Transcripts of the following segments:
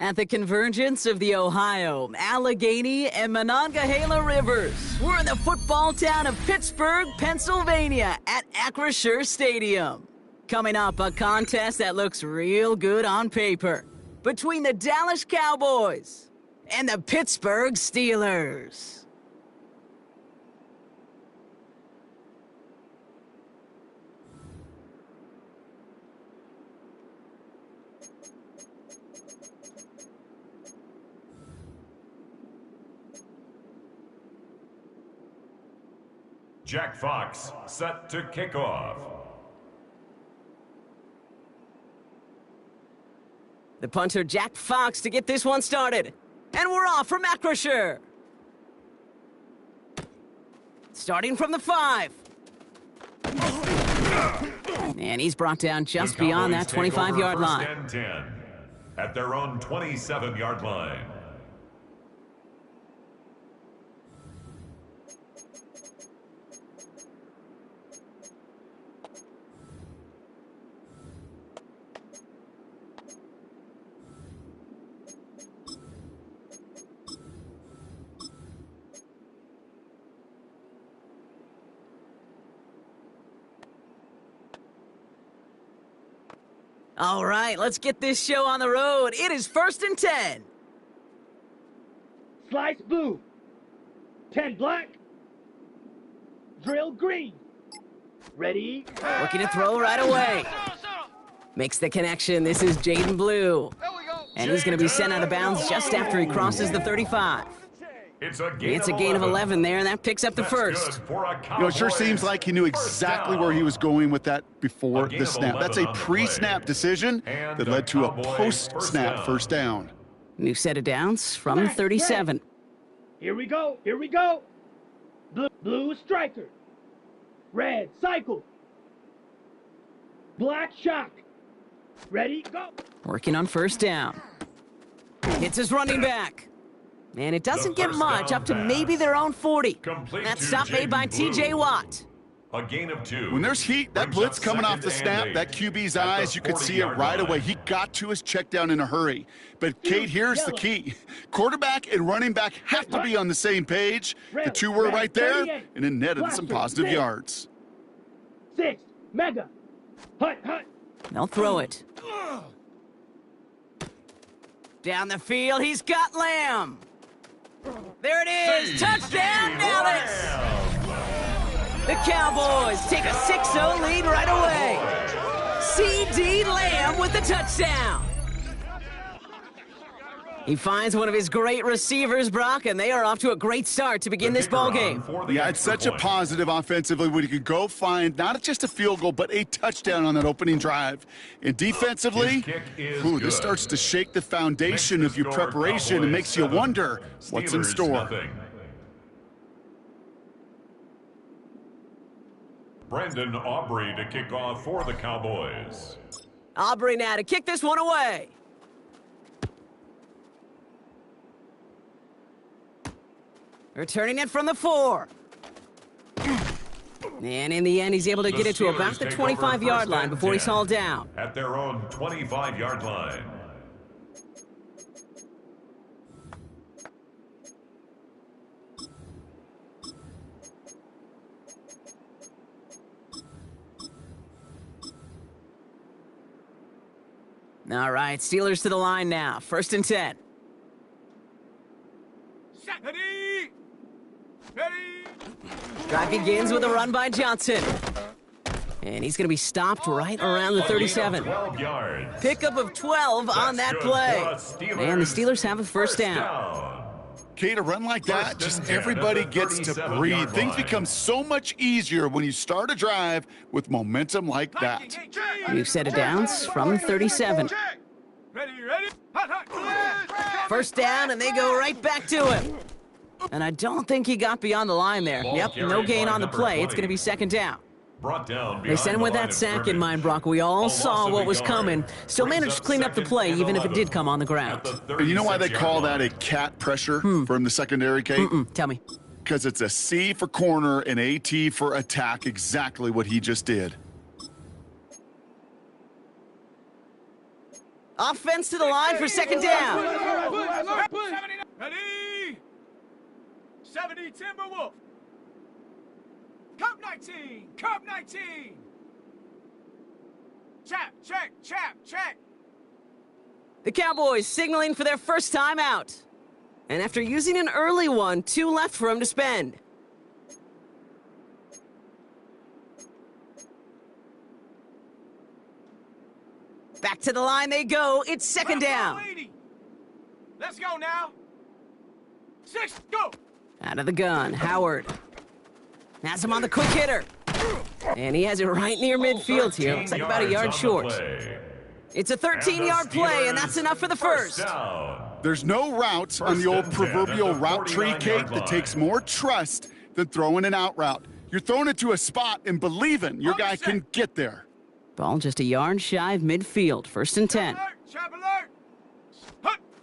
At the convergence of the Ohio, Allegheny, and Monongahela rivers, we're in the football town of Pittsburgh, Pennsylvania at Acrisure Stadium. Coming up, a contest that looks real good on paper between the Dallas Cowboys and the Pittsburgh Steelers. Jack Fox, set to kick off. The punter, Jack Fox, to get this one started. And we're off from Acrisure. Starting from the 5. And he's brought down just beyond that 25-yard line. First and 10 at their own 27-yard line. All right, let's get this show on the road. It is 1st and 10. Slice blue. 10 black. Drill green. Ready? Looking to throw right away. Makes the connection. This is Jaden Blue. And he's going to be sent out of bounds just after he crosses the 35. It's a gain of 11 there, and that picks up the first. It sure seems like he knew exactly where he was going with that before the snap. That's a pre-snap decision that led to a post-snap first down. New set of downs from 37. Here we go. Here we go. Blue striker. Red cycle. Black shock. Ready, go. Working on first down. It's his running back. And it doesn't get much, up to maybe their own 40. That stop made by T.J. Watt. A gain of 2. When there's heat, that blitz coming off the snap, that QB's eyes, you could see it right away. He got to his check down in a hurry. But, Kate, here's the key. Quarterback and running back have to be on the same page. The two were right there, and it netted some positive yards. 6, mega. Hut. They'll throw it. Down the field, he's got Lamb. There it is, touchdown Dallas! The Cowboys take a 6-0 lead right away. C.D. Lamb with the touchdown. He finds one of his great receivers, Brock, and they are off to a great start to begin this ballgame. Yeah, it's such a positive offensively when you could go find not just a field goal, but a touchdown on that opening drive. And defensively, this starts to shake the foundation of your preparation and makes you wonder what's in store. Brendan Aubrey to kick off for the Cowboys. Aubrey now to kick this one away. Returning it from the 4. And in the end, he's able to get it to about the 25-yard line before he's hauled down. At their own 25-yard line. All right, Steelers to the line now. 1st and 10. Drive begins with a run by Johnson. And he's going to be stopped right around the 37. Pickup of 12 on that play. And the Steelers have a first down. Kate, a run like that, just everybody gets to breathe. Things become so much easier when you start a drive with momentum like that. New set of downs from 37. First down, and they go right back to him. And I don't think he got beyond the line there. Yep, no gain on the play. It's going to be 2nd down. They sent him with that sack in mind, Brock. We all saw what was coming. Still managed to clean up the play, even if it did come on the ground. And you know why they call that a cat pressure from the secondary, Kate? Tell me. Because it's a C for corner and a T for attack, exactly what he just did. Offense to the line for second down. Ready? 70 Timberwolf. Cup 19. Cup 19. Check. The Cowboys signaling for their first time out. And after using an early one, 2 left for him to spend. Back to the line they go. It's second down. Let's go now. 6, go. Out of the gun, Howard. Has him on the quick hitter. And he has it right near midfield here. Looks like about a yard short. It's a 13-yard play, and that's enough for the first. There's no route on the old proverbial route tree, Kate, that takes more trust than throwing an out route. You're throwing it to a spot and believing your guy can get there. Ball just a yard shy of midfield. First and 10. Trap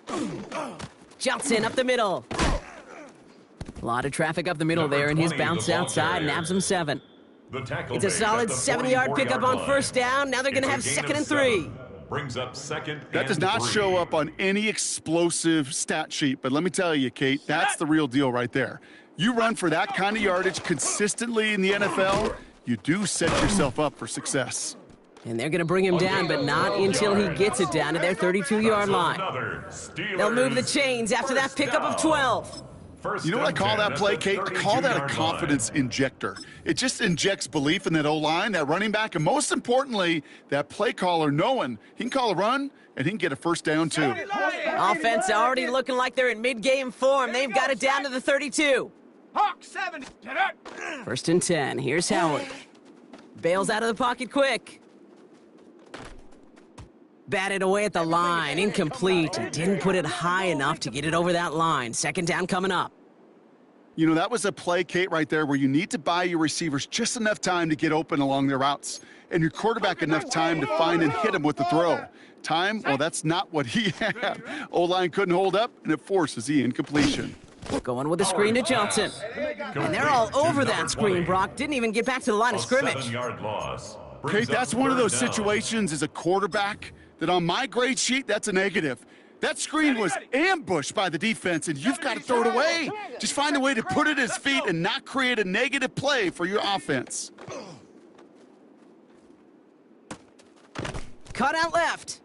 alert. Johnson up the middle. A lot of traffic up the middle there, and his bounce outside nabs him 7. It's a solid 70-yard pickup on first down. Now they're going to have second and 3. Brings up second. That does not show up on any explosive stat sheet, but let me tell you, Kate, that's the real deal right there. You run for that kind of yardage consistently in the NFL, you do set yourself up for success. And they're going to bring him down, but not until he gets it down to their 32-yard line. They'll move the chains after that pickup of 12. You know what I call that play, Kate? I call that a confidence injector. It just injects belief in that O-line, that running back, and most importantly, that play caller knowing he can call a run and he can get a first down too. Offense already looking like they're in mid-game form. They've got it down to the 32. Hawk 7. First and 10. Here's Howard. Bails out of the pocket quick. Batted away at the line, incomplete. Didn't put it high enough to get it over that line. Second down coming up. You know, that was a play, Kate, right there where you need to buy your receivers just enough time to get open along their routes and your quarterback enough time to find and hit him with the throw. Time, well, that's not what he had. O-line couldn't hold up, and it forces the incompletion. Going with a screen to Johnson. And they're all over that screen, Brock. Didn't even get back to the line of scrimmage. Kate, that's one of those situations as a quarterback that on my grade sheet, that's a negative. That screen was ambushed by the defense, and you've got to throw it away. Just find a way to put it at his feet and not create a negative play for your offense. Cut out left.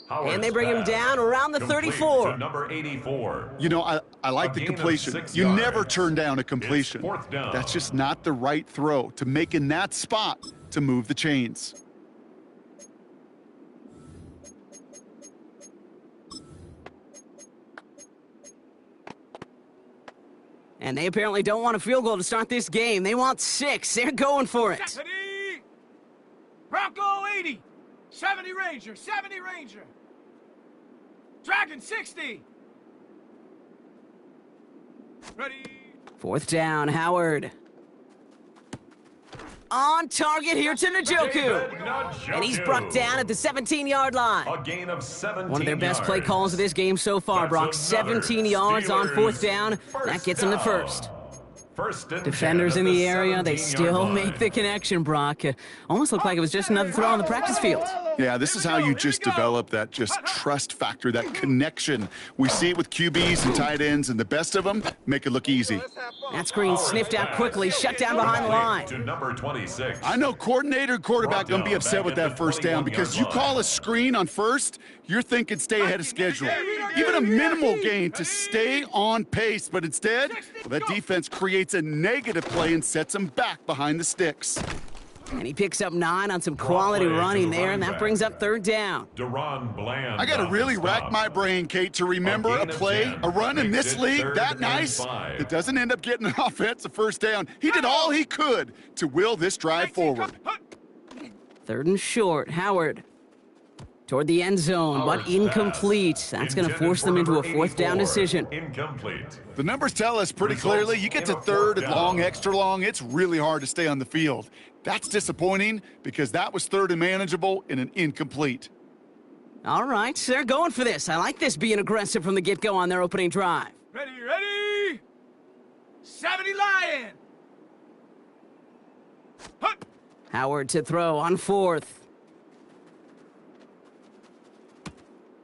And they bring him down around the 34. Number 84. You know, I like the completion. You never turn down a completion. That's just not the right throw to make in that spot to move the chains. And they apparently don't want a field goal to start this game. They want 6. They're going for it. Deputy! Bronco 80. 70 Ranger. 70 Ranger. Dragon 60. Ready. Fourth down, Howard. On target here to Njoku. And he's brought down at the 17-yard line. A gain of 17 One of their best play yards. calls of this game so far, Brock. 17 yards on fourth down. That gets them the first. Defenders in the area, they still make the connection, Brock. Almost looked like it was just another throw on the practice field. Yeah, this is how you just develop that just trust factor, that connection. We see it with QBs and tight ends, and the best of them make it look easy. That screen sniffed out quickly, shut down behind the line. To number 26. I know coordinator and quarterback going to be upset with that first down because you call a screen on first, you're thinking stay ahead of schedule. Even a minimal gain to stay on pace, but instead, well, that defense creates a negative play and sets them back behind the sticks. And he picks up 9 on some quality running there, and that brings up third down. Deron Bland. I got to really rack my brain, Kate, to remember a play, a run in this league that nice that doesn't end up getting an offensive first down. He did all he could to will this drive forward. Third and short, Howard. Toward the end zone, but incomplete. That's going to force them into a fourth down decision. Incomplete. The numbers tell us pretty clearly, you get to third and long, extra long, it's really hard to stay on the field. That's disappointing because that was third and manageable in an incomplete. All right, they're going for this. I like this being aggressive from the get-go on their opening drive. Ready. 70 Lion. Howard to throw on fourth.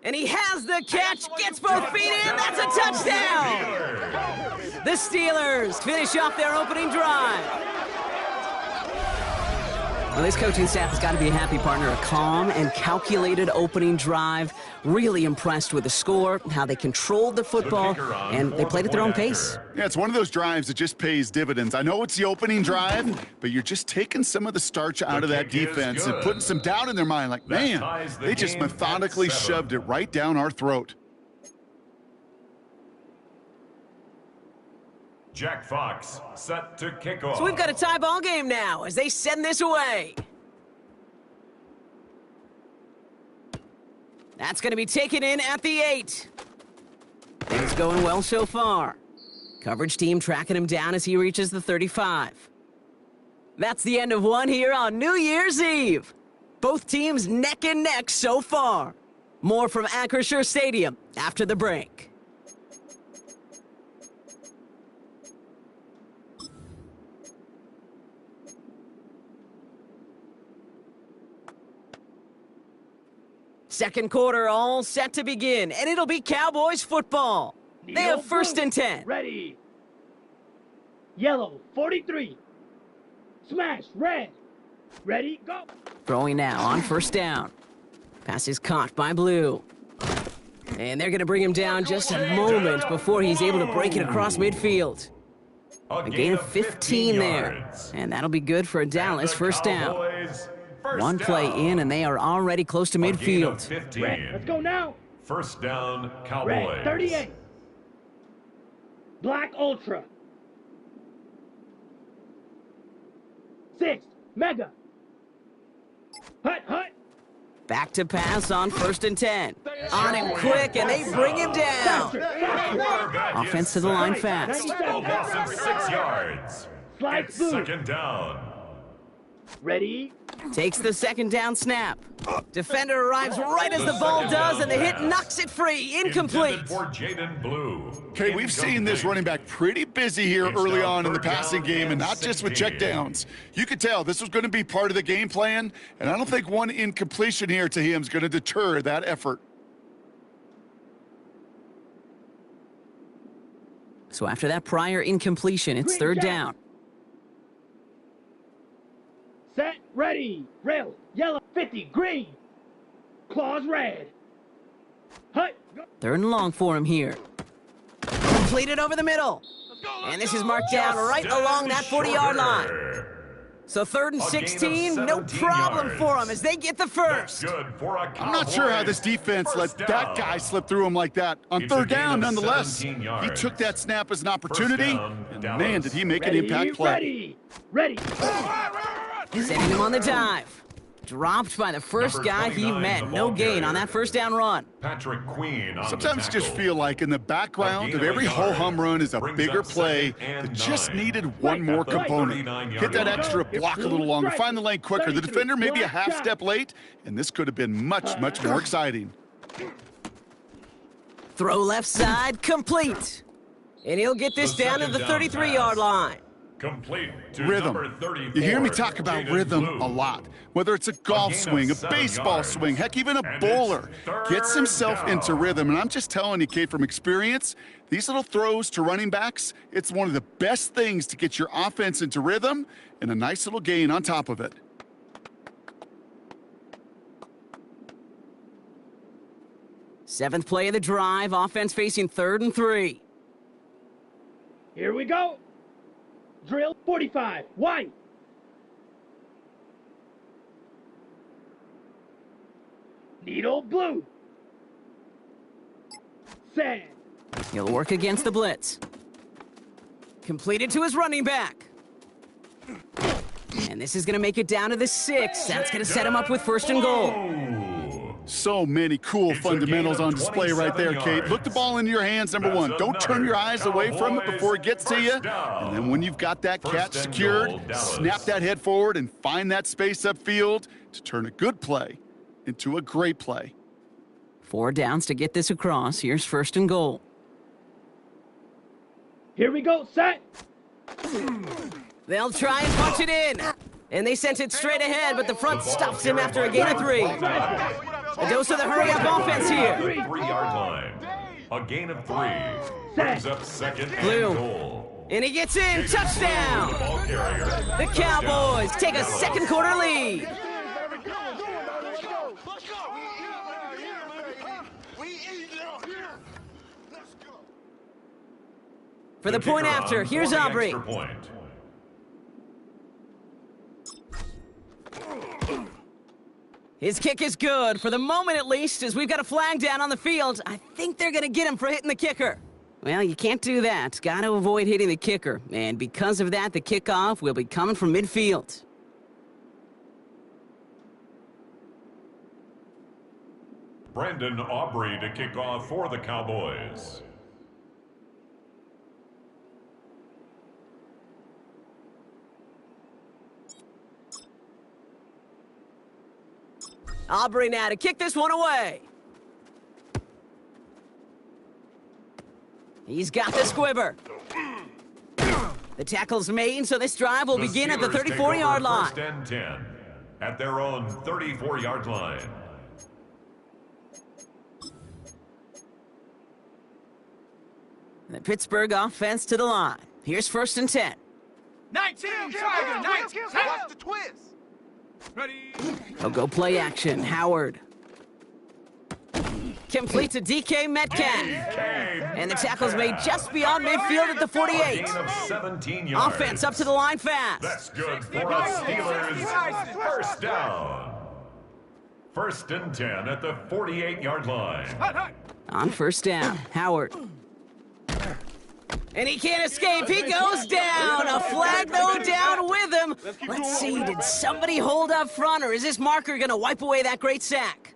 And he has the catch, gets both feet in, that's a touchdown! The Steelers finish off their opening drive. Well, this coaching staff has got to be a happy partner. A calm and calculated opening drive. Really impressed with the score, how they controlled the football, and they played at their own pace. Yeah, it's one of those drives that just pays dividends. I know it's the opening drive, but you're just taking some of the starch out of that defense and putting some doubt in their mind. Like, man, they just methodically shoved it right down our throat. Jack Fox set to kick off. So we've got a tie ball game now as they send this away. That's going to be taken in at the 8. Things going well so far. Coverage team tracking him down as he reaches the 35. That's the end of one here on New Year's Eve. Both teams neck and neck so far. More from Acrisure Stadium after the break. Second quarter all set to begin, and it'll be Cowboys football. They have first and 10. Ready. Yellow, 43. Smash, red. Ready, go. Throwing now on first down. Pass is caught by blue. And they're going to bring him down just a moment before he's able to break it across midfield. A gain of 15 there. And that'll be good for a Dallas first down. One play in, and they are already close to midfield. Red, let's go now. First down, Cowboys. Red, 38. Black Ultra. 6, Mega. Hut, hut. Back to pass on first and 10. On him quick, and they bring him down. Offense to the line fast. Loss of 6 yards. Slide It's through. second down. Ready. Takes the second down snap. Defender arrives right as the ball does, and the hit knocks it free. Incomplete. Intended for Jaden Blue. Okay, we've seen this running back pretty busy here early on in the passing game, and not just with checkdowns. You could tell this was going to be part of the game plan, and I don't think one incompletion here to him is going to deter that effort. So after that prior incompletion, it's third down. Set, ready. Rail, yellow, 50, green. Claws, red. Hut, go. Third and long for him here. Completed over the middle. And this is marked down right along that 40-yard line. So third and 16, no problem for them as they get the first. Good for a I'm not sure how this defense let that guy slip through him like that. On third down, nonetheless, he took that snap as an opportunity, and man, did he make an impact play. Ready. Sending him on the dive. Dropped by the first guy he met. No gain on that first down run. Patrick Queen on Sometimes the you just tackle. feel like in the background of every ho-hum run is a bigger play that just needed one more component. Hit that extra block a little longer, find the lane quicker. The defender maybe a half step late, and this could have been much, much more exciting. Throw left side, complete. And he'll get this down to the 33-yard line. Complete to Rhythm. number 34, You hear me talk about Jaden rhythm Blue. a lot. Whether it's a golf gain of swing, a 7 baseball yards. swing, heck, even a And bowler it's third gets himself down. into rhythm. And I'm just telling you, Kate, from experience, these little throws to running backs, it's one of the best things to get your offense into rhythm and a nice little gain on top of it. Seventh play of the drive, offense facing 3rd and 3. Here we go. Drill, 45, white. Needle, blue. Sand. He'll work against the blitz. Completed to his running back. And this is going to make it down to the 6. That's going to set him up with 1st and goal. So many cool It's a fundamentals gain of on display right there, 27 Kate. Look the ball into your hands, number That's one. Don't turn your eyes away from it before it gets to you. First down. And then when you've got that First catch and secured, goal, Dallas. snap that head forward and find that space upfield to turn a good play into a great play. 4 downs to get this across. Here's 1st and goal. Here we go, set. They'll try and punch it in. And they sent it straight ahead, but the front stops him after a gain of 3. A dose of the hurry-up offense here. The 3-yard line. A gain of 3. Brings up second Blue. and goal. And he gets in. Touchdown. The ball carrier. The Cowboys take a second quarter lead. For the point Kicker after, on here's for the Aubrey. extra point. His kick is good, for the moment at least, as we've got a flag down on the field. I think they're going to get him for hitting the kicker. Well, you can't do that. Got to avoid hitting the kicker. And because of that, the kickoff will be coming from midfield. Brandon Aubrey to kick off for the Cowboys. Aubrey now to kick this one away. He's got the squibber. The tackle's made, so this drive will begin at the Steelers take 34-yard over line. First and 10 at their own 34-yard line. The Pittsburgh offense to the line. Here's first and 10. 19, Tiger, 19. Watch the twist. Ready. He'll go play action. Howard. Complete to DK Metcalf. And the tackle's made just beyond midfield at the 48. Gain of 17 yards. Offense up to the line fast. That's good for us Steelers. First down. First and 10 at the 48-yard line. On first down, Howard. And he can't escape. He goes down. A flag, though, down with him. Let's see, did somebody hold up front, or is this marker going to wipe away that great sack?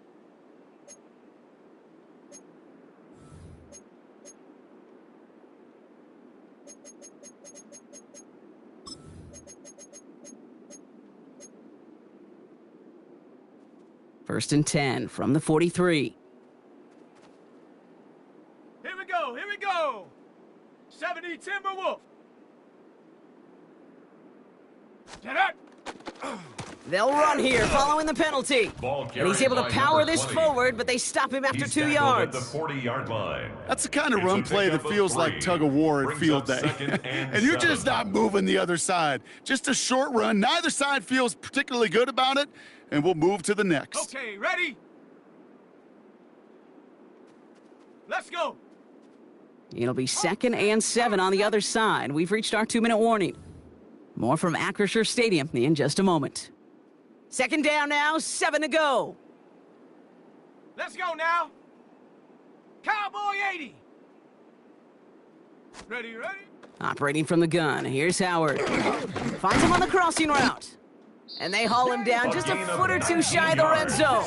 First and 10 from the 43. Here we go, here we go. 70 Timberwolf. Get up. They'll run here following the penalty. Ball And he's able to carried by power number this 20. forward, but they stop him after He's 2 tackled yards. at the 40-yard line. That's the kind of It's run a play that pickup of feels 3. like tug of war at Brings field up day. second and You're just 7. not moving the other side. Just a short run. Neither side feels particularly good about it, and we'll move to the next. Okay, ready? Let's go. It'll be second and 7 on the other side. We've reached our 2-minute warning. More from Acrisure Stadium in just a moment. Second down now, 7 to go. Let's go now. Cowboy 80. Ready, ready? Operating from the gun, here's Howard. Finds him on the crossing route. And they haul him down just a foot or two shy of the red zone.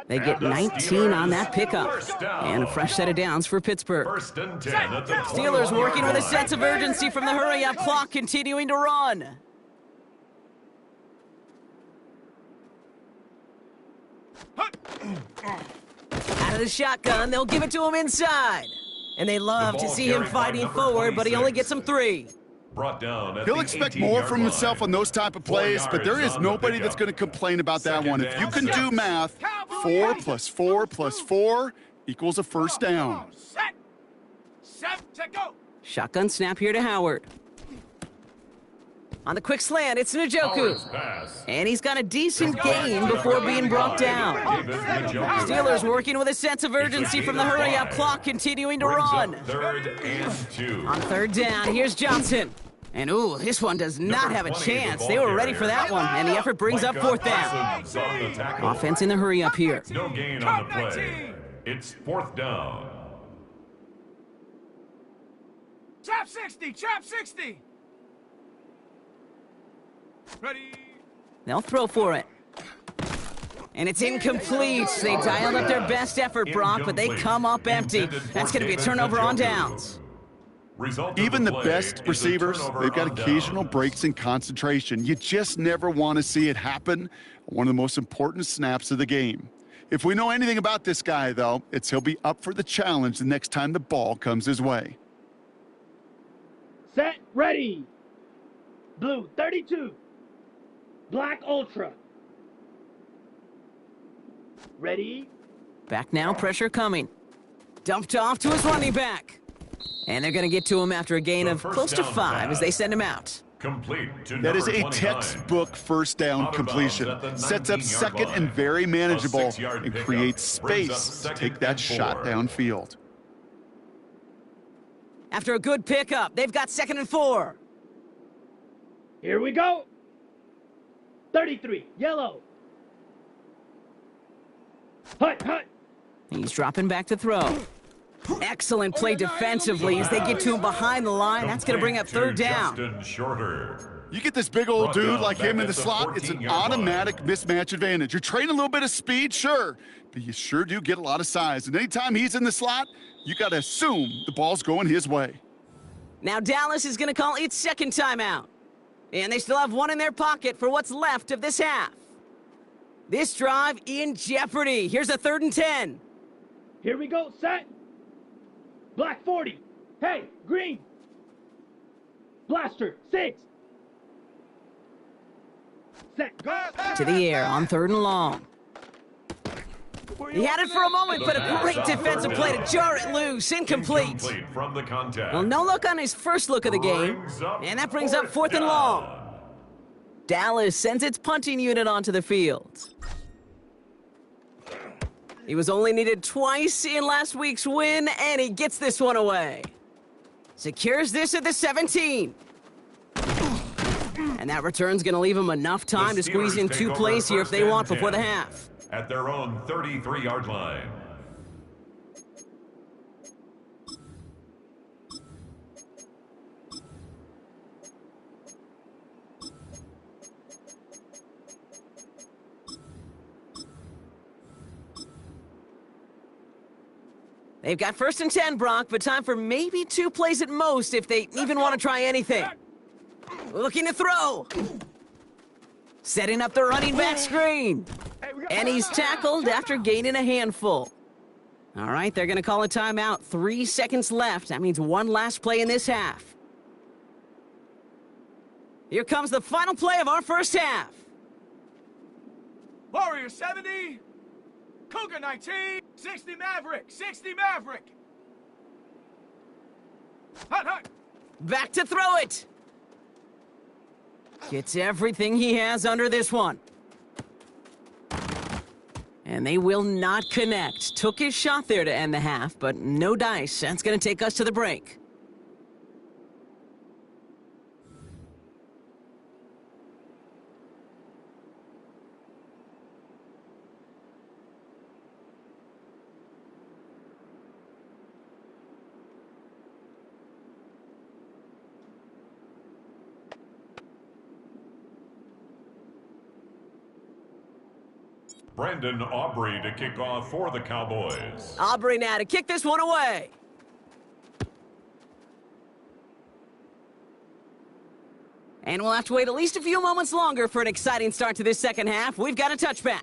They get 19 on that pickup. And a fresh set of downs for Pittsburgh. First and 10 at the Steelers 21-yard working with a line. sense of urgency from the hurry-up clock, continuing to run. Out of the shotgun, they'll give it to him inside. And they love to ball see him carried by fighting number forward, but he only 26. gets them 3. Brought down at He'll the expect 18-yard more from line. himself on those type of 4 plays, but there yards is on the nobody that's pickup. going to complain about that Second one. If you and can do 6. math, 4 plus 4 plus 4 equals a first down. Set. Set to go. Shotgun snap here to Howard. On the quick slant, it's Njoku. Howard's pass. And he's got a decent gain before being brought down. David Njoku. Steelers working with a sense of urgency from the hurry-up clock, continuing to Brings run. up third and 2. On third down, here's Johnson. And ooh, this one does not Number have a 20 is chance. the They ball were ready for carrier. that one, and the effort brings up fourth down. Parsons on the tackle. Offense in the hurry-up here. No gain on the play. It's fourth down. Chop 60, chop 60. Ready. They'll throw for it. And it's incomplete. They dialed up their best effort, Brock, but they come up empty. Intended for That's going to be a David turnover on Njoku. downs. Result of Even the play best is a receivers, turnover they've got on occasional downs. breaks in concentration. You just never want to see it happen on one of the most important snaps of the game. If we know anything about this guy, though, it's he'll be up for the challenge the next time the ball comes his way. Set, ready. Blue 32. Black Ultra. Ready? Back now, pressure coming. Dumped off to his running back. And they're going to get to him after a gain of close to 5 as they send him out. Complete to That is a 29. textbook first down completion. Sets up second and very manageable and creates space to take that shot downfield. After a good pickup, they've got 2nd and 4. Here we go. 33, yellow. Hut, hut. He's dropping back to throw. Excellent play defensively as they get to him behind the line. That's going to bring up 3rd down. Justin Shorter. You get this big old dude like him in the slot, it's an automatic mismatch advantage. You're trading a little bit of speed, sure, but you sure do get a lot of size. And anytime he's in the slot, you got to assume the ball's going his way. Now Dallas is going to call its 2nd timeout. And they still have 1 in their pocket for what's left of this half. This drive in jeopardy. Here's a 3rd and 10. Here we go, set. Black 40. Hey, green. Blaster, 6. Set, go. To the air on 3rd and long. He had it for a moment, but a great defensive play to jar it loose. Incomplete. From the contact. Well, no look on his first look of the game. And that brings up 4th and long. Dallas sends its punting unit onto the field. He was only needed twice in last week's win, and he gets this one away. Secures this at the 17. And that return's going to leave him enough time to squeeze in 2 plays here if they want before the half. At their own 33-yard line. They've got 1st and 10, Brock, but time for maybe 2 plays at most if they even want to try anything. Looking to throw. Setting up the running back screen. And he's tackled after gaining a handful. All right, they're going to call a timeout. 3 seconds left. That means 1 last play in this half. Here comes the final play of our first half. Warrior 70. Cougar 19. 60 Maverick. 60 Maverick. Hut, hut. Back to throw it. Gets everything he has under this one. And they will not connect. Took his shot there to end the half, but no dice. That's going to take us to the break. Brandon Aubrey to kick off for the Cowboys. Aubrey now to kick this one away. And we'll have to wait at least a few moments longer for an exciting start to this second half. We've got a touchback.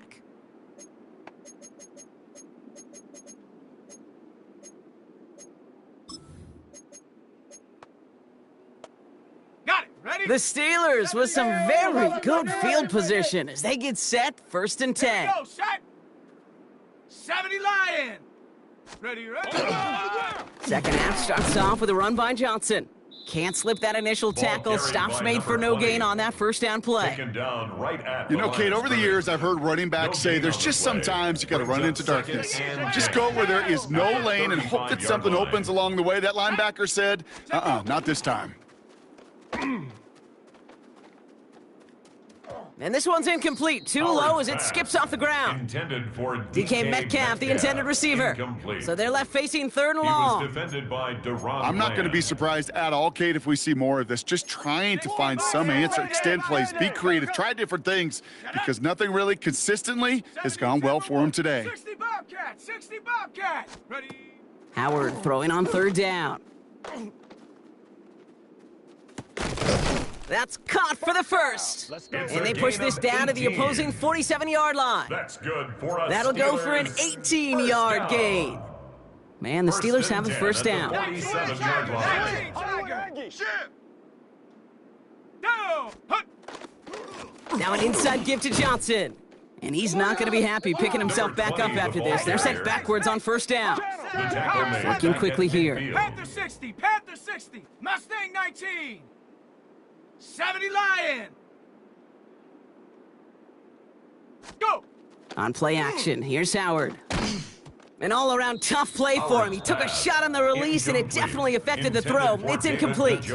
Got it. Ready? The Steelers with some very good field position as they get set, 1st and 10. Go, set. 70 Lion. Ready, ready. Second half starts off with a run by Johnson. Can't slip that initial tackle. Stops made for no gain on that first down play. Down right at You know, Kate, over the years, I've heard running backs say there's just sometimes you got to run into darkness. Just go where there is no lane and hope that something opens along the way. That linebacker said, not this time. And this one's incomplete. Too low as it skips off the ground. Intended for DK Metcalf, the intended receiver. Incomplete. So they're left facing 3rd and He long. was defended by Deron I'm not going to be surprised at all, Kate, if we see more of this. Just trying to find some answer, extend plays, be creative, try different things, because nothing really consistently has gone well for him today. 60 Bobcat. 60 Bobcat. Ready. Howard throwing on 3rd down. That's caught for the first. And they push this down to the opposing 47-yard line. That's good for us. That'll go for an 18-yard gain. Man, the Steelers have the first down. 47-yard line. Down. Hut. Now an inside give to Johnson. And he's not going to be happy picking himself back up after this. They're sent backwards on first down. Working quickly here. Panther 60, Panther 60, Mustang 19, 70 Lion. Go! On play action, here's Howard. An all-around tough play for him. He took a shot on the release, and it definitely affected the throw. It's incomplete.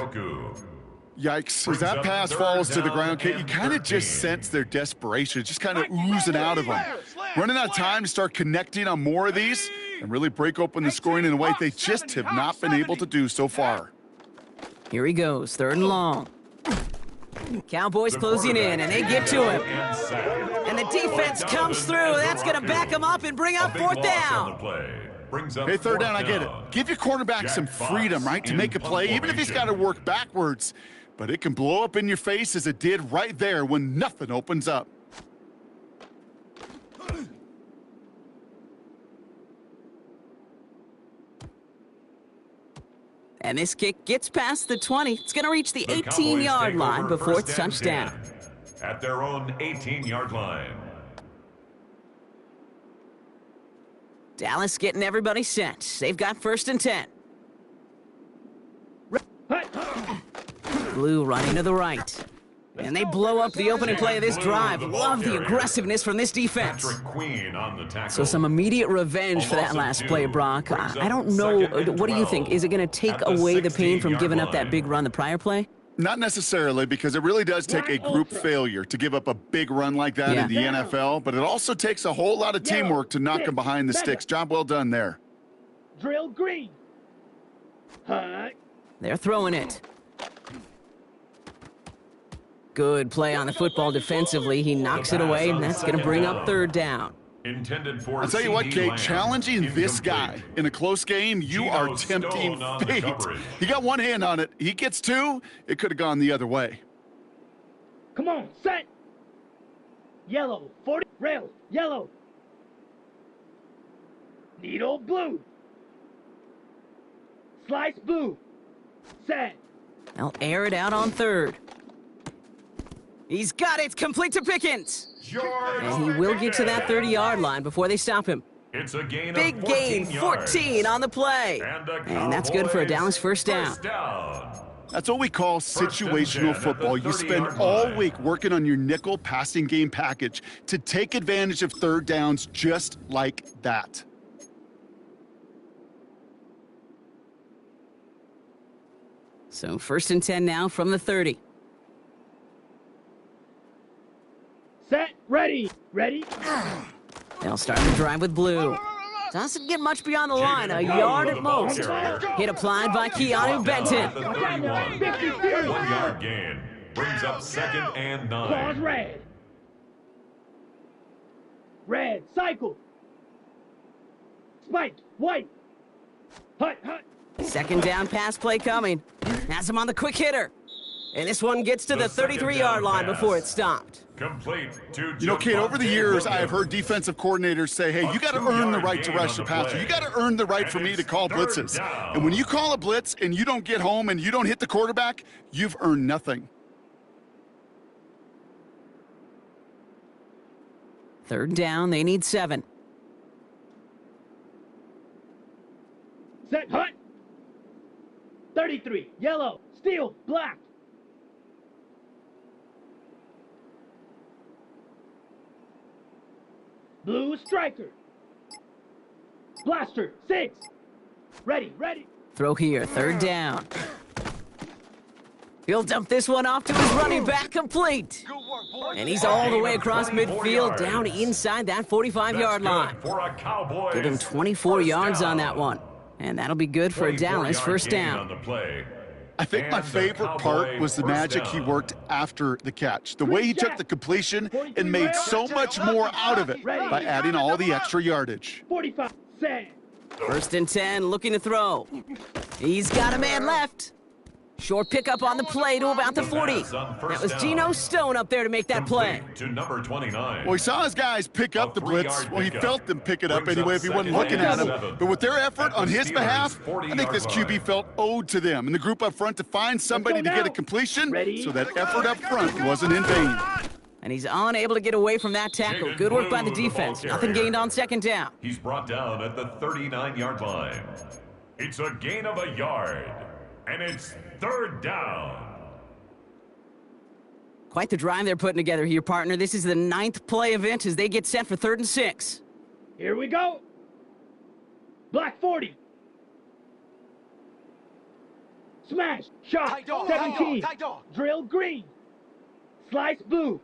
Yikes. As that pass falls to the ground, Kate, you kind of just sense their desperation. It's just kind of oozing out of them. Running out of time to start connecting on more of these and really break open the scoring in a way they just have not been able to do so far. Here he goes, 3rd and long. Cowboys closing in, and they get to him. And the defense comes through. That's going to back him up and bring up 4th down. Hey, 3rd down, I get it. Give your quarterback some freedom, right, to make a play, even if he's got to work backwards. But it can blow up in your face as it did right there when nothing opens up. And this kick gets past the 20. It's going to reach the 18-yard line before it's touchdown. At their own 18-yard line. Dallas getting everybody set. They've got 1st and 10. Blue running to the right. And they blow up the opening play of this drive. Love the aggressiveness from this defense. So some immediate revenge for that last play, Brock. I don't know. What do you think? Is it going to take away the pain from giving up that big run the prior play? Not necessarily, because it really does take a group failure to give up a big run like that in the NFL, but it also takes a whole lot of teamwork to knock them behind the sticks. Job well done there. Drill green. They're throwing it. Good play on the football defensively. He knocks it away, and that's going to bring up 3rd down. I'll tell you what, Kate, challenging this guy in a close game, you are tempting fate. He got one hand on it. He gets 2. It could have gone the other way. Come on, set. Yellow, 40, rail, yellow. Needle, blue. Slice, blue. Set. They'll air it out on 3rd. He's got it, complete to Pickens. And he will get to that 30-yard line before they stop him. It's a gain Big of 14 gain, 14 on the play. And that's good for a Dallas first down. That's what we call situational football. You spend all week working on your nickel passing game package to take advantage of 3rd downs just like that. So 1st and 10 now from the 30. Set, ready, ready. They'll start the drive with blue. Doesn't get much beyond the line, a yard at most. Hit applied by Keanu Benton. 1-yard gain brings up 2nd and 9. Pause red. Red, cycle. Spike, white. Hut, hut. 2nd down pass play coming. Has him on the quick hitter. And this one gets to the 33-yard line before it's stopped. Complete to You know, Kate, over the years, I have heard defensive coordinators say, hey, you got to earn the right to rush the passer. You got to earn the right for me to call blitzes. And when you call a blitz and you don't get home and you don't hit the quarterback, you've earned nothing. 3rd down, they need 7. Set, hut. 33, yellow, steel, black. Blue striker. Blaster, 6. Ready, ready. Throw here, 3rd down. He'll dump this one off to his running back, complete. And he's all the way across midfield, down inside that 45-yard line. Give him 24 yards on that one. And that'll be good for a Dallas first down. I think my favorite part was the magic he worked after the catch. The way he took the completion and made so much more out of it by adding all the extra yardage. 45, set. 1st and 10, looking to throw. He's got a man left. Short pickup on the play to about the 40. That was Geno Stone up there to make that play. To number 29. Well, he saw his guys pick up the blitz. Well, he felt them pick it up anyway if he wasn't looking at him. But with their effort on his behalf, I think this QB felt owed to them and the group up front to find somebody to get a completion so that effort up front wasn't in vain. And he's unable to get away from that tackle. Jaden Good work by Blue, the the ball defense. Nothing carrier. gained on second down. He's brought down at the 39-yard line. It's a gain of a yard, and it's third down. Quite the drive they're putting together here, partner. This is the 9th play event as they get set for 3rd and 6. Here we go. Black 40. Smash. Shot. Tight dog, 17. tight dog. Drill green. Slice blue.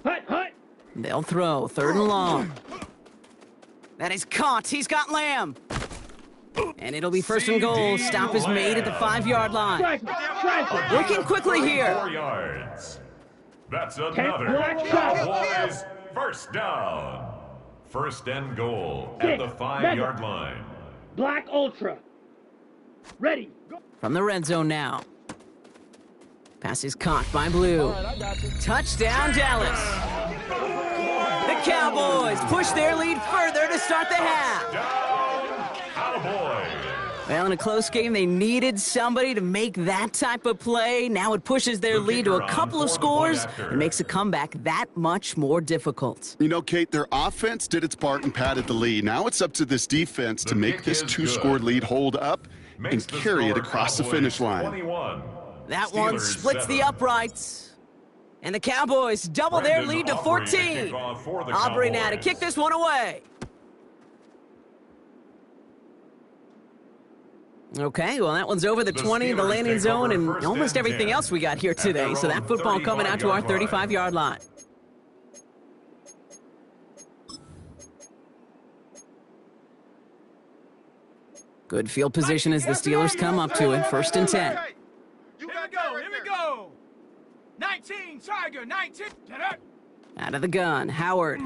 Hut, hut. They'll throw 3rd and long. That is caught. He's got Lamb. And it'll be 1st and goal. Stop is made at the 5-yard line. Striker. Striker. Working quickly here. 4 yards. That's Black another shot. Cowboys first down. 1st and goal at the 5-yard line. Black Ultra. Ready. Go. From the red zone now. Pass is caught by Blue. Touchdown, Dallas. The Cowboys push their lead further to start the half. Down, Cowboys. Well, in a close game, they needed somebody to make that type of play. Now it pushes their The lead to kicker a on couple of for the point scores after. and makes a comeback that much more difficult. You know, Kate, their offense did its part and padded the lead. Now it's up to this defense to The make kick this is 2-score good. lead hold up Makes and the carry it score across the Cowboys finish line. 21. That one Steelers splits 7. the uprights. And the Cowboys double their Brendan lead to Aubrey to 14. kick off for the Aubrey now to Cowboys. kick this one away. Okay, well, that one's over the 20, the Steelers landing take zone, over and first almost and everything 10 else we got here at today. their So that own football coming out to our 35-yard line. 35-yard line. Good field position as the Steelers come up to it. 1st and 10. Here we go, here we go. 19, Tiger, 19. Get up. Out of the gun, Howard.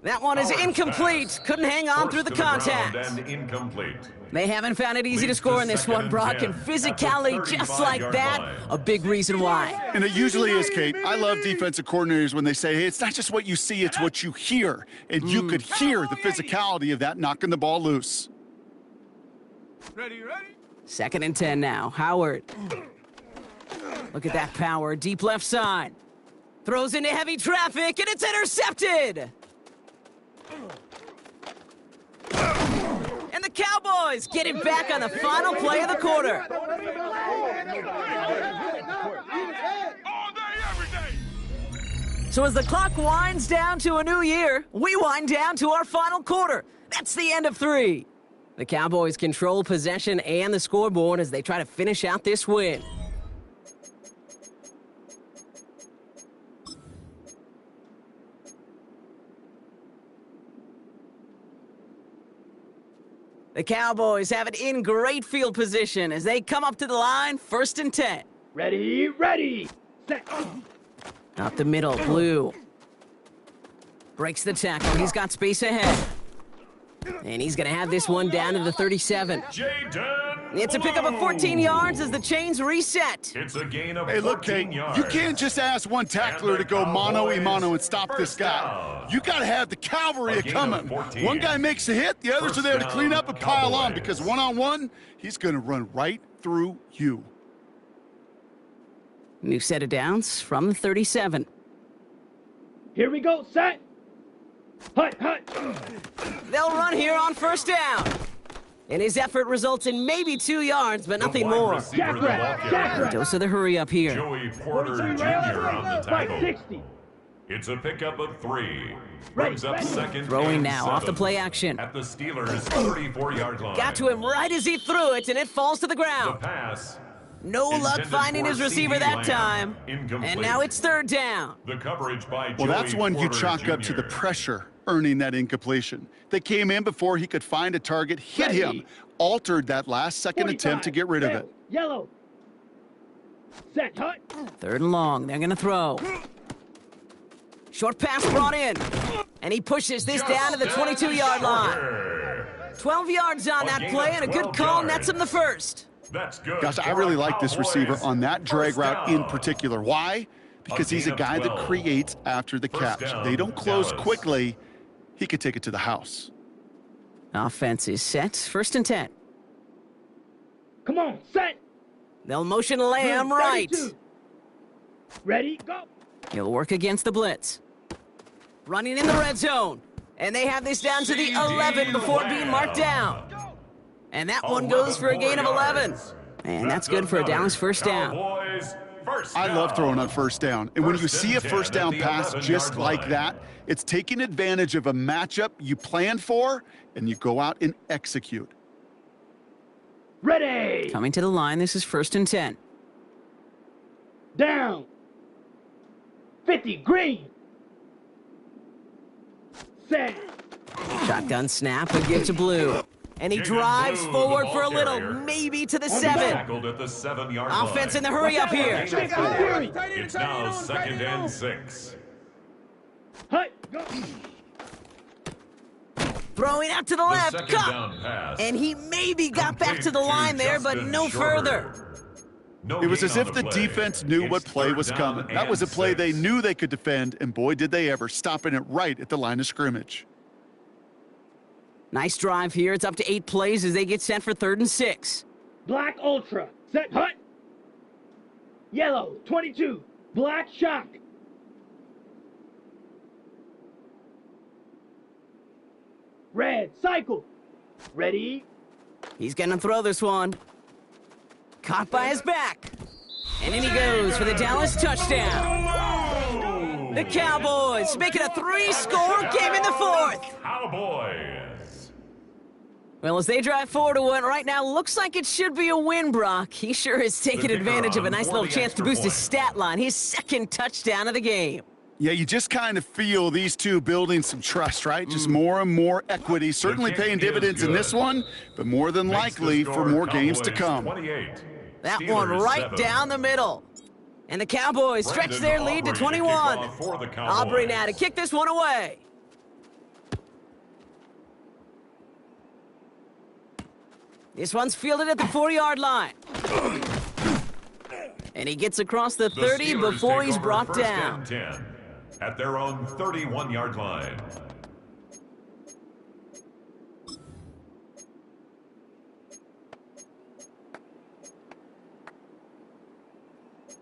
That one is Howard's incomplete. pass. Couldn't hang on Forced through the to ground contact. and incomplete. They haven't found it easy to Leads score to in this 2nd one, and Brock, 10 and at the physicality just like 35-yard that, line. a big reason why. And it usually is, Kate. I love defensive coordinators when they say, hey, it's not just what you see, it's what you hear. And you could hear the physicality of that knocking the ball loose. Ready, ready. 2nd and 10 now, Howard. Look at that power, deep left side. Throws into heavy traffic, and it's intercepted! And the Cowboys get it back on the final play of the quarter. All day, every day. So as the clock winds down to a new year, we wind down to our final quarter. That's the end of 3. The Cowboys control possession and the scoreboard as they try to finish out this win. The Cowboys have it in great field position as they come up to the line, 1st and 10. Ready, ready. Set. Up the middle, Blue. Breaks the tackle. He's got space ahead. And he's going to have this one down to the 37. Jaden It's a pickup of 14 yards as the chains reset. It's a gain of Hey, look, 14 Kate, yards. you can't just ask one tackler to go mano-a-mano and stop this guy. You got to have the cavalry A gain of coming. 14. One guy makes a hit, the others are there to First clean down, up and pile on Cowboys. because one-on-one, he's going to run right through you. New set of downs from the 37. Here we go. Set. Hut, hut. They'll run here on 1st down. And his effort results in maybe 2 yards, but nothing wide more. receiver, Jack the ball Rat, carrier. Jack Rat. Dose of the hurry up here. Joey Porter 43 Jr. on the Fight tackle. 60. It's a pickup of 3. Brings up Ready. 2nd Throwing and now off the 7 play action. at the Steelers' 34-yard line. Got to him right as he threw it, and it falls to the The ground. pass. No luck intended finding for his receiver CeeDee that Lamb. time. Incomplete. And now it's 3rd down. The coverage by Well, Joey that's when you Porter chalk up to the Jr. pressure, earning that incompletion. They came in before he could find a target, hit him, Ready. altered that last-second attempt to get rid of it. Yellow. Set. Hut. 3rd and long. They're going to throw. Short pass brought in. And he pushes this down to the 22-yard line. 12 yards on that play, and a good call nets him the 1st. That's good. Gosh, I for really the like this Cowboys. receiver on that drag First route in down. particular. Why? Because he's a gain of guy that 12. creates after the First catch. down, They don't close Dallas. quickly. He could take it to the house. Offense is set. 1st and 10. Come on. Set. They'll motion Lamb right. 32. Ready, go. He'll work against the blitz. Running in the red zone. And they have this down to the 11 before being marked down. And that one goes for a gain of 11. And that's good for a Dallas first down. I love throwing on first down. And when you see a first down pass just like that, it's taking advantage of a matchup you planned for, and you go out and execute. Ready. Coming to the line, this is 1st and 10. Down. 50, green. Set. Shotgun snap, a give to Blue. And he drives forward for a little, maybe to the 7. Tackled at the 7-yard line. Offense in the hurry up here. It's now 2nd and 6. Hut, go. Throwing out to the left, second cut. down pass. And he maybe got back to the line there, but no further. It was as if the defense knew what play was coming. That was a play they knew they could defend, and boy, did they ever, stopping it right at the line of scrimmage. Nice drive here. It's up to 8 plays as they get set for 3rd and 6. Black Ultra. Set, hut. Yellow, 22. Black Shock. Red, cycle. Ready. He's going to throw this one. Caught by his back. And in he goes for the Dallas touchdown. The Cowboys make it a 3-score game in the 4th. Cowboys. Well, as they drive forward to what right now looks like it should be a win, Brock. He sure is taking advantage of a nice little chance to boost his stat line. His 2nd touchdown of the game. Yeah, you just kind of feel these two building some trust, right? Just more and more equity, certainly paying dividends in this one, but more than likely for more games to come. That one right down the middle. And the Cowboys stretch their lead to 21. Aubrey now to kick this one away. This one's fielded at the 4-yard line. And he gets across the 30 before he's brought down. At their own 31-yard line.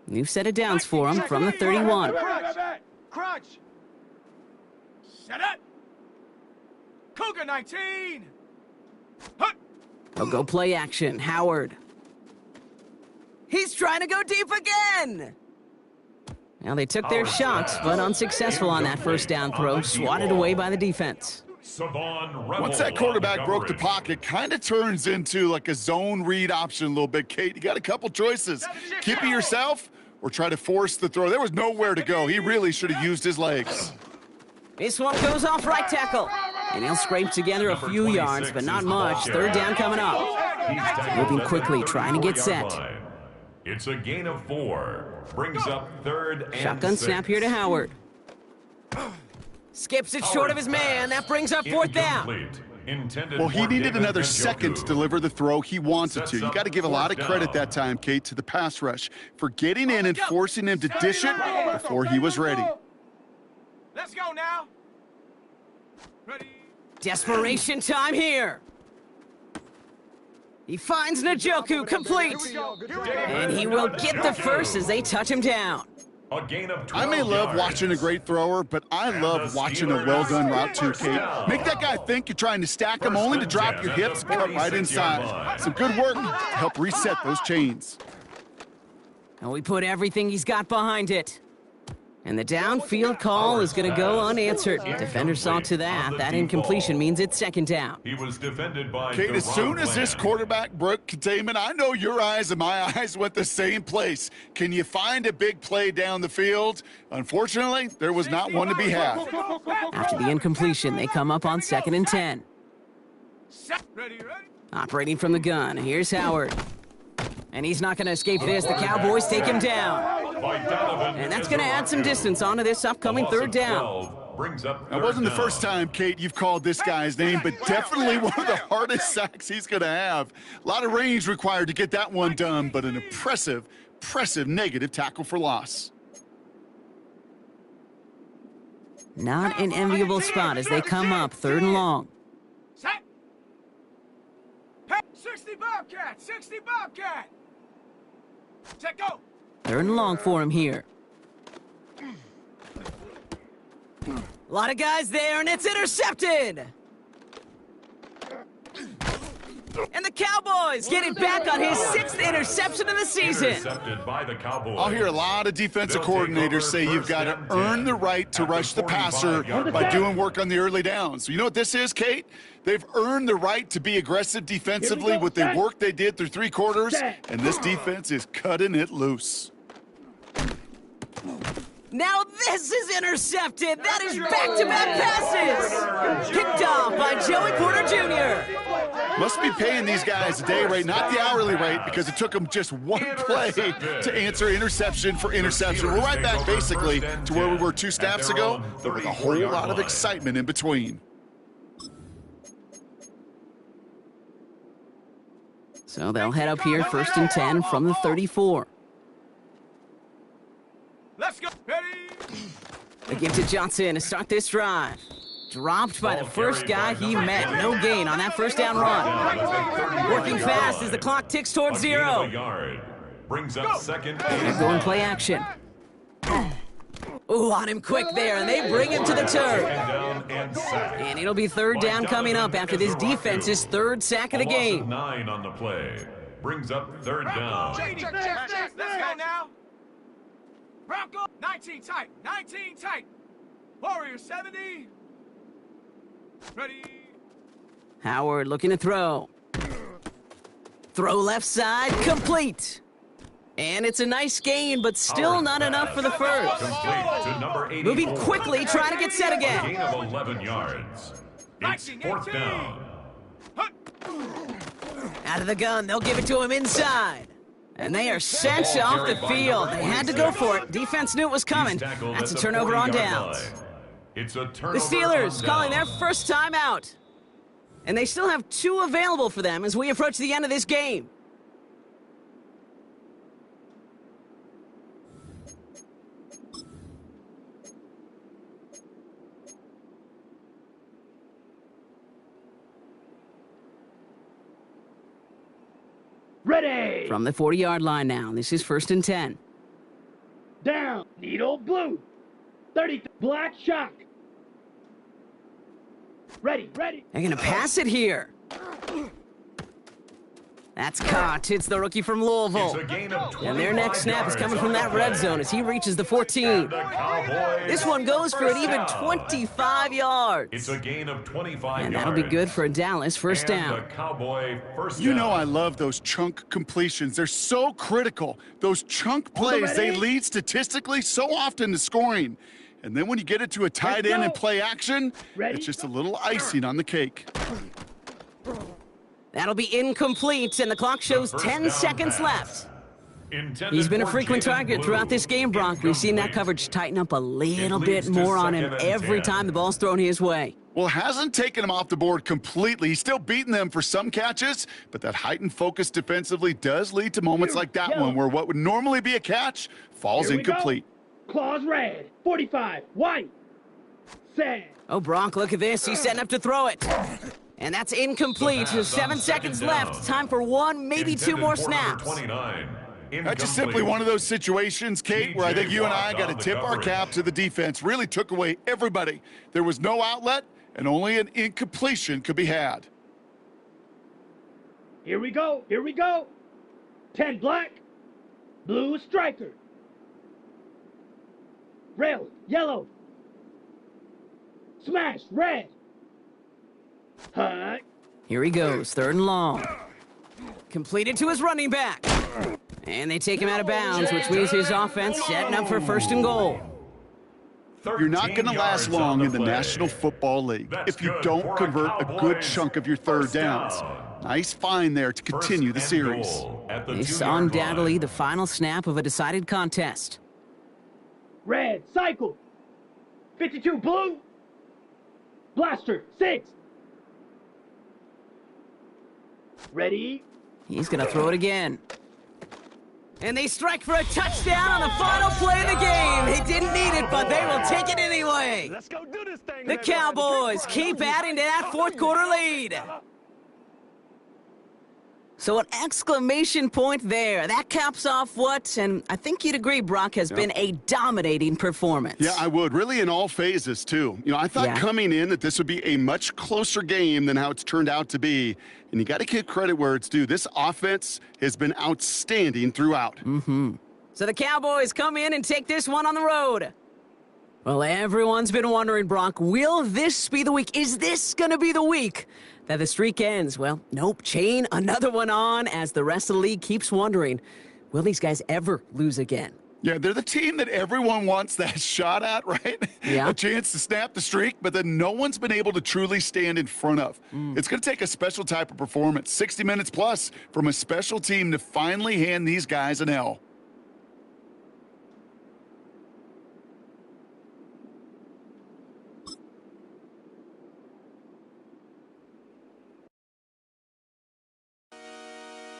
New set of downs for him from the 31. Crunch. Set up. Cougar 19. Hut. He'll go play action. Howard. He's trying to go deep again. Now they took their shots, but unsuccessful on that first down throw. Swatted away by the defense. Once that quarterback broke the pocket, kind of turns into like a zone read option a little bit, Kate. You got a couple choices. Keep it yourself or try to force the throw. There was nowhere to go. He really should have used his legs. This one goes off right tackle. And he'll scrape together a few yards, but not much. 3rd down coming up. Moving quickly, trying to get set. It's a gain of 4. Brings up 3rd and Shotgun 6. snap here to Howard. Skips it short of his man. That brings up 4th down. Well, he needed another second to deliver the throw he wanted to. You got to give a lot of credit that time, Kate, to the pass rush for getting in and forcing him to dish it before he was ready. Let's go now. Ready. Desperation time here. He finds Njoku complete. And he will get the first as they touch him down. A gain of 12 I may love yards. watching a great thrower, but I love watching a well-done route too, Kate. Make that guy think you're trying to stack him only to drop your hips and cut right inside. Some good work to help reset those chains. And we put everything he's got behind it. And the downfield call is going to go unanswered. Defender saw to that. That incompletion means it's 2nd down. He was defended by Kate, as soon as this quarterback broke containment, I know your eyes and my eyes went the same place. Can you find a big play down the field? Unfortunately, there was not one to be had. After the incompletion, they come up on 2nd and 10. Ready. Operating from the gun, here's Howard. And he's not going to escape this. The Cowboys take him down. And that's going to add some distance onto this upcoming 3rd down. That wasn't the first time, Kate, you've called this guy's name, but definitely one of the hardest sacks he's going to have. A lot of range required to get that one done, but an impressive negative tackle for loss. Not an enviable spot as they come up 3rd and long. Set. 60 Bobcat. 60 Bobcat. Set, go. 3rd and long for him here. A lot of guys there, and it's intercepted! And the Cowboys get it back on his 6th interception of the season. Intercepted by the Cowboys. I'll hear a lot of defensive coordinators say you've got to earn the right to rush the passer by doing work on the early downs. So you know what this is, Kate? They've earned the right to be aggressive defensively with the work they did through 3 quarters, and this defense is cutting it loose. Now this is intercepted. That is back-to-back passes. Picked off by Joey Porter Jr. Must be paying these guys a day rate, not the hourly rate, because it took them just one play to answer interception for interception. We're right back basically to where we were 2 snaps ago, but with a whole lot of excitement in between. So they'll head up here 1st and 10 from the 34. Let's go. Ready? They give to Johnson to start this drive. Dropped by the first guy he met. No gain on that first down run. Working fast as the clock ticks towards 0. Brings up 2nd. Going play action. Ooh, on him quick there, and they bring him to the turf. And it'll be 3rd down coming up after this defense's 3rd sack of the game. 9 on the play. Brings up 3rd down. Let's go now. Bronco, 19 tight, 19 tight. Warrior 70. Ready. Howard looking to throw. Throw left side, complete. And it's a nice gain, but still not enough for the first. Complete to number 84. Moving quickly, trying to get set again. Gain of 11 yards. It's 4th down. Out of the gun, they'll give it to him inside. And they are sent off the field. They had to go for it. Defense knew it was coming. That's a turnover on downs. It's a turnover. The Steelers calling their first time out. And they still have 2 available for them as we approach the end of this game. Ready. From the 40-yard line now. This is 1st and 10. Down. Needle blue. 30. Black shock. Ready. Ready. They're going to pass it here. That's caught. It's the rookie from Louisville. It's a gain of 25 And their next snap is coming from that red zone as he reaches the 14. This one goes for an even 25 yards. It's a gain of 25 yards. And that'll be good for a Dallas first down. The Cowboy first You down. know I love those chunk completions. They're so critical. Those chunk plays, they lead statistically so often to scoring. And then when you get it to a tight end and play action, it's just a little icing on the cake. That'll be incomplete, and the clock shows 10 seconds left. Intended He's been a for frequent Jaden target Blue. throughout this game, Bronk. We've seen that coverage tighten up a little bit leads to more on him 2nd and every 10. time the ball's thrown his way. Well, hasn't taken him off the board completely. He's still beating them for some catches, but that heightened focus defensively does lead to moments like that one where what would normally be a catch falls Here we go. incomplete. Claws red. 45. White. Sand. Oh, Bronk, look at this. He's setting up to throw it. And that's incomplete. The pass 7 on seconds 2nd left. down. Time for 1, maybe 2 Intended more for number snaps. 29. That's just simply one of those situations, Kate, where I think you and I got to tip our cap to the defense. Really took away everybody. There was no outlet, and only an incompletion could be had. Here we go. Here we go. 10 black. Blue striker. Rail. Yellow. Smash. Red. Hut. Here he goes, 3rd and long. Completed to his running back. And they take him out of bounds, which means his offense setting up for 1st and goal. You're not going to last long in the National Football League if you don't convert a good chunk of your 3rd downs. Nice find there to continue the series. This undoubtedly the final snap of a decided contest. Red. Cycle. 52 blue. Blaster. 6. Ready. He's going to throw it again. And they strike for a touchdown on the final play of the game. They didn't need it, but they will take it anyway. Let's go do this thing. The Cowboys keep adding to that 4th quarter lead. So an exclamation point there. That caps off what, and I think you'd agree, Brock, has been a dominating performance. Yeah, I would. Really in all phases, too. You know, I thought coming in that this would be a much closer game than how it's turned out to be. And you got to give credit where it's due. This offense has been outstanding throughout. So the Cowboys come in and take this one on the road. Well, everyone's been wondering, Brock, will this be the week? Is this going to be the week That the streak ends. Well, nope. Chain another one on as the rest of the league keeps wondering, will these guys ever lose again? Yeah, they're the team that everyone wants that shot at, right? Yeah. A chance to snap the streak, but then no one's been able to truly stand in front of. It's going to take a special type of performance, 60 minutes plus, from a special team to finally hand these guys an L.